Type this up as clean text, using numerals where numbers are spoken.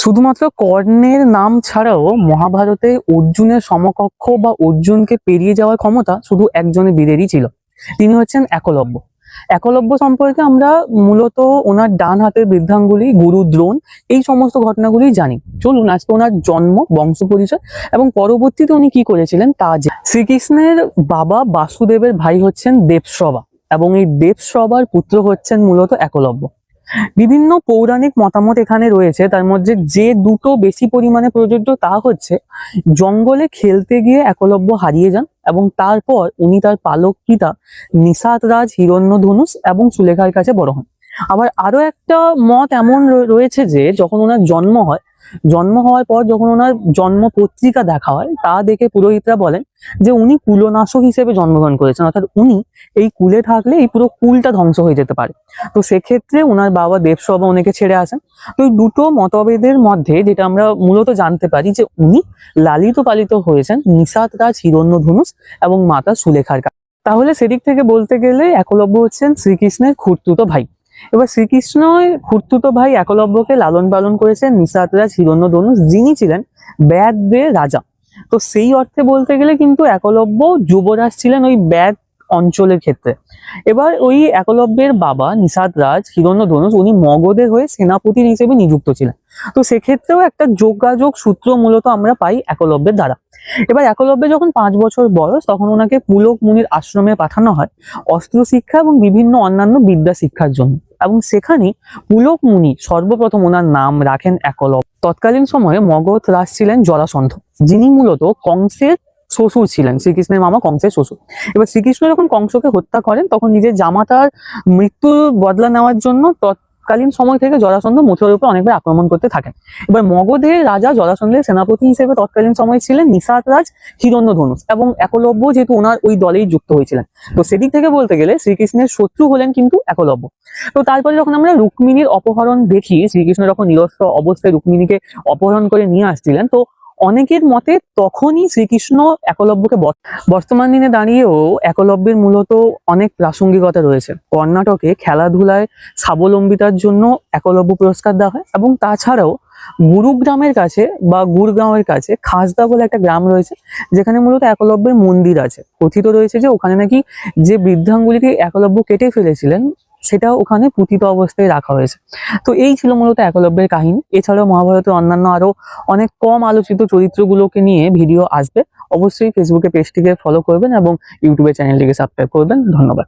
শুধুমাত্র কর্ণের নাম ছাড়াও মহাভারতে অর্জুনের সমকক্ষ বা অর্জুনকে পেরিয়ে যাওয়ার ক্ষমতা শুধু একজনের বীরেরই ছিল। তিনি হচ্ছেন একলব্য। একলব্য সম্পর্কে আমরা মূলত ওনার ডান হাতের বৃদ্ধাঙ্গুলি, গুরু দ্রোণ, এই সমস্ত ঘটনাগুলি জানি। চলুন আজকে ওনার জন্ম, বংশ পরিচয় এবং পরবর্তীতে উনি কি করেছিলেন তা শ্রীকৃষ্ণের বাবা বাসুদেবের ভাই হচ্ছেন দেবশ্রবা এবং এই দেবশ্রবার পুত্র হচ্ছেন মূলত একলব্য। বিভিন্ন পৌরাণিক মতামত এখানে রয়েছে, তার মধ্যে যে দুটো বেশি পরিমাণে প্রযোজ্য তা হচ্ছে জঙ্গলে খেলতে গিয়ে একলব্য হারিয়ে যান এবং তারপর উনি তার পালক পিতা নিষাদরাজ, হিরণ্যধনুষ এবং সুলেখার কাছে বড় হন। আবার আরো একটা মত এমন রয়েছে যে যখন ওনার জন্ম হওয়ার পর যখন ওনার জন্ম পত্রিকা দেখা হয় তা দেখে পুরোহিতরা বলেন যে উনি কুলনাশক হিসেবে জন্মগ্রহণ করেছেন, অর্থাৎ উনি এই কুলে থাকলে এই পুরো কুলটা ধ্বংস হয়ে যেতে পারে। তো সেক্ষেত্রে ওনার বাবা দেবশ্রবা ওনাকে ছেড়ে আসেন। তো এই দুটো মতভেদের মধ্যে যেটা আমরা মূলত জানতে পারি যে উনি লালিত পালিত হয়েছেন নিষাদরাজ, হিরণ্যধনুষ এবং মাতা সুলেখার কাছে। তাহলে সেদিক থেকে বলতে গেলে একলব্য হচ্ছেন শ্রীকৃষ্ণের খুড়তুতো ভাই। এবার শ্রীকৃষ্ণ খুড়তুতো ভাই একলব্যকে লালন পালন করেছেন নিষাদরাজ, হিরণ্যধনুষ, যিনি ছিলেন ব্যাধদের রাজা। তো সেই অর্থে বলতে গেলে কিন্তু একলব্য যুবরাজ ছিলেন ওই ব্যাধ অঞ্চলের ক্ষেত্রে। এবার ওই একলব্যের বাবা নিষাদরাজ, হিরণ্যধনুষ, উনি মগধের হয়ে সেনাপতি হিসেবে নিযুক্ত ছিলেন। তো সেক্ষেত্রেও একটা যোগাযোগ সূত্র মূলত আমরা পাই একলব্যের দ্বারা। এবার একলব্য যখন 5 বছর বয়স তখন ওনাকে পুলক মুনির আশ্রমে পাঠানো হয় অস্ত্র শিক্ষা এবং বিভিন্ন অন্যান্য বিদ্যা শিক্ষার জন্য, এবং সেখানে পুলক মুনি সর্বপ্রথম ওনার নাম রাখেন একলব্য। তৎকালীন সময়ে মগধ রাজ ছিলেন জরাসন্ধ, যিনি মূলত কংসের শ্বশুর ছিলেন, শ্রীকৃষ্ণের মামা কংসের শ্বশুর। এবার শ্রীকৃষ্ণ যখন কংসকে হত্যা করেন তখন নিজের জামাতার মৃত্যুর বদলা নেওয়ার জন্য তৎকালীন সময় থেকে জরাসন্ধ মথুরার উপর অনেকবার আক্রমণ করতে থাকেন। এবার মগধের রাজা জরাসন্ধের সেনাপতি হিসেবে তৎকালীন সময় ছিলেন নিষাদরাজ, হিরণ্যধনুষ, এবং একলব্য যেহেতু ওনার ওই দলেই যুক্ত হয়েছিলেন। তো সেদিক থেকে বলতে গেলে শ্রীকৃষ্ণের শত্রু হলেন কিন্তু একলব্য। তো তারপরে যখন আমরা রুক্মিণীর অপহরণ দেখি, শ্রীকৃষ্ণ যখন নিরস্ত্র অবস্থায় রুক্মিণীকে অপহরণ করে নিয়ে আসছিলেন, তো অনেকের মতে তখনই শ্রীকৃষ্ণ একলব্যকে বর্তমান দিনে দাঁড়িয়েও একলব্যের মূলত অনেক প্রাসঙ্গিকতা রয়েছে। কর্ণাটকে খেলাধুলায় স্বাবলম্বিতার জন্য একলব্য পুরস্কার দেওয়া হয়, এবং তাছাড়াও গুরুগ্রামের কাছে বা গুরগাঁওয়ের কাছে খাসদা বলে একটা গ্রাম রয়েছে, যেখানে মূলত একলব্যের মন্দির আছে। কথিত রয়েছে যে ওখানে নাকি যে বৃদ্ধাঙ্গুলিকে একলব্য কেটে ফেলেছিলেন সেটা ওখানে পুঁতিত অবস্থায় রাখা হয়েছে। তো এই ছিল মূলত একলব্যের কাহিনী। এছাড়াও মহাভারতের অন্যান্য আরো অনেক কম আলোচিত চরিত্রগুলোকে নিয়ে ভিডিও আসবে। অবশ্যই ফেসবুকে পেজটিকে ফলো করবেন এবং ইউটিউবে চ্যানেলটিকে সাবস্ক্রাইব করবেন। ধন্যবাদ।